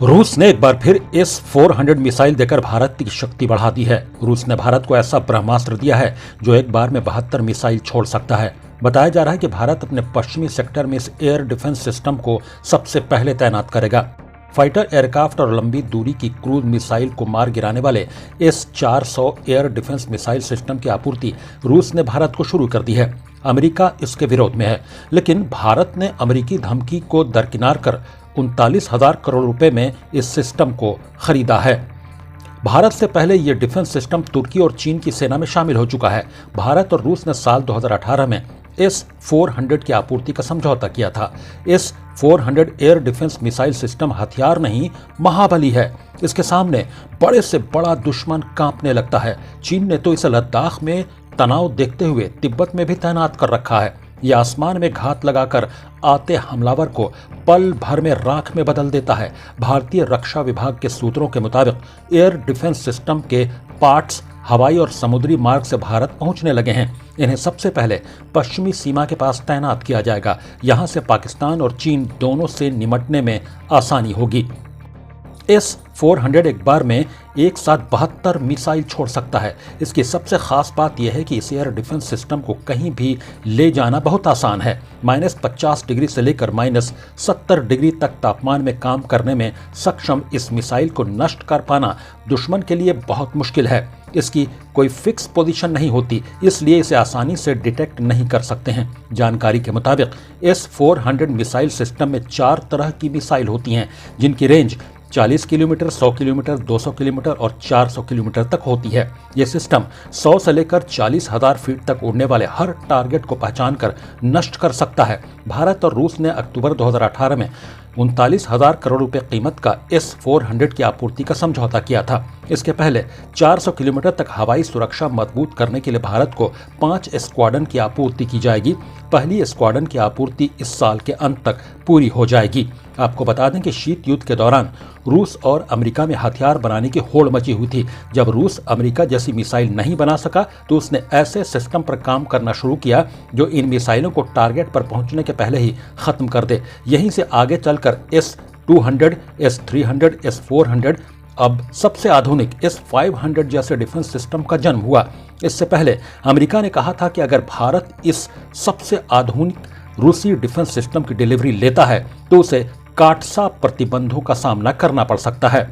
रूस ने एक बार फिर S-400 मिसाइल देकर भारत की शक्ति बढ़ा दी है। रूस ने भारत को ऐसा ब्रह्मास्त्र दिया है जो एक बार में 72 मिसाइल छोड़ सकता है। बताया जा रहा है कि भारत अपने पश्चिमी सेक्टर में इस एयर डिफेंस सिस्टम को सबसे पहले तैनात करेगा। फाइटर एयरक्राफ्ट और लंबी दूरी की क्रूज मिसाइल को मार गिराने वाले S-400 air defence missile system की आपूर्ति रूस ने भारत को शुरू कर दी है। अमेरिका इसके विरोध में है, लेकिन भारत ने अमेरिकी धमकी को दरकिनार कर 39,000 करोड़ रुपए में इस सिस्टम को खरीदा है। भारत से पहले यह डिफेंस सिस्टम तुर्की और चीन की सेना में शामिल हो चुका है। भारत और रूस ने साल 2018 में S-400 की आपूर्ति का समझौता किया था। S-400 air defence missile system हथियार नहीं, महाबली है। इसके सामने बड़े से बड़ा दुश्मन कांपने लगता है। चीन ने तो इसे लद्दाख में तनाव देखते हुए तिब्बत में भी तैनात कर रखा है। यह आसमान में घात लगाकर आते हमलावर को पल भर में राख में बदल देता है। भारतीय रक्षा विभाग के सूत्रों के मुताबिक एयर डिफेंस सिस्टम के पार्ट्स हवाई और समुद्री मार्ग से भारत पहुंचने लगे हैं। इन्हें सबसे पहले पश्चिमी सीमा के पास तैनात किया जाएगा। यहां से पाकिस्तान और चीन दोनों से निपटने में आसानी होगी। S-400 एक बार में एक साथ 72 मिसाइल छोड़ सकता है। इसकी सबसे खास बात यह है कि इस एयर डिफेंस सिस्टम को कहीं भी ले जाना बहुत आसान है। -50 डिग्री से लेकर -70 डिग्री तक तापमान में काम करने में सक्षम इस मिसाइल को नष्ट कर पाना दुश्मन के लिए बहुत मुश्किल है। इसकी कोई फिक्स पोजीशन नहीं होती, इसलिए इसे आसानी से डिटेक्ट नहीं कर सकते हैं। जानकारी के मुताबिक S-400 मिसाइल सिस्टम में 4 तरह की मिसाइल होती हैं, जिनकी रेंज 40 किलोमीटर, 100 किलोमीटर, 200 किलोमीटर और 400 किलोमीटर तक होती है। यह सिस्टम 100 से लेकर 40,000 फीट तक उड़ने वाले हर टारगेट को पहचान कर नष्ट कर सकता है। भारत और रूस ने अक्टूबर 2018 में 39,000 करोड़ रुपए कीमत का S-400 की आपूर्ति का समझौता किया था। इसके पहले 400 किलोमीटर तक हवाई सुरक्षा मजबूत करने के लिए भारत को 5 स्क्वाड्रन की आपूर्ति की जाएगी। पहली स्क्वाड्रन की आपूर्ति इस साल के अंत तक पूरी हो जाएगी। आपको बता दें कि शीत युद्ध के दौरान रूस और अमेरिका में हथियार बनाने की होड़ मची हुई थी। जब रूस अमेरिका जैसी मिसाइल नहीं बना सका तो उसने ऐसे सिस्टम पर काम करना शुरू किया जो इन मिसाइलों को टारगेट पर पहुंचने के पहले ही खत्म कर दे। यहीं से आगे चलकर S-200, S-300, S-400 अब सबसे आधुनिक S-500 जैसे डिफेंस सिस्टम का जन्म हुआ। इससे पहले अमेरिका ने कहा था कि अगर भारत इस सबसे आधुनिक रूसी डिफेंस सिस्टम की डिलीवरी लेता है तो उसे काटसा प्रतिबंधों का सामना करना पड़ सकता है।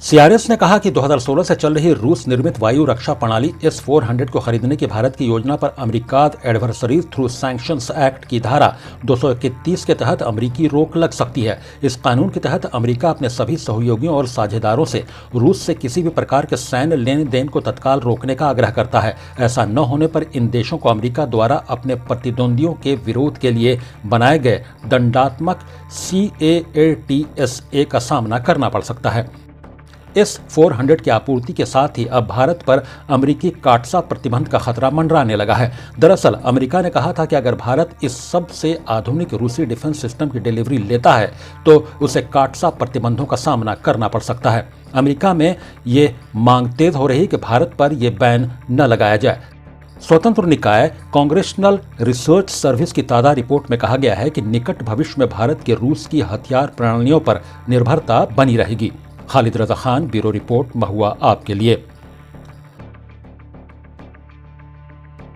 CRS ने कहा कि 2016 से चल रही रूस निर्मित वायु रक्षा प्रणाली S-400 को खरीदने की भारत की योजना पर America adversaries through sanctions act की धारा 231 के तहत अमेरिकी रोक लग सकती है। इस कानून के तहत अमेरिका अपने सभी सहयोगियों और साझेदारों से रूस से किसी भी प्रकार के सैन्य लेन देन को तत्काल रोकने का आग्रह करता है। ऐसा न होने पर इन देशों को अमेरिका द्वारा अपने प्रतिद्वंदियों के विरोध के लिए बनाए गए दंडात्मक CAATSA का सामना करना पड़ सकता है। S-400 की आपूर्ति के साथ ही अब भारत पर अमेरिकी काटसा प्रतिबंध का खतरा मंडराने लगा है। दरअसल अमेरिका ने कहा था कि अगर भारत इस सबसे आधुनिक रूसी डिफेंस सिस्टम की डिलीवरी लेता है तो उसे काटसा प्रतिबंधों का सामना करना पड़ सकता है। अमेरिका में ये मांग तेज हो रही कि भारत पर यह बैन न लगाया जाए। स्वतंत्र निकाय कांग्रेशनल रिसर्च सर्विस की ताज़ा रिपोर्ट में कहा गया है कि निकट भविष्य में भारत के रूस की हथियार प्रणालियों पर निर्भरता बनी रहेगी। खालिद रजा खान, ब्यूरो रिपोर्ट, महुआ आपके लिए।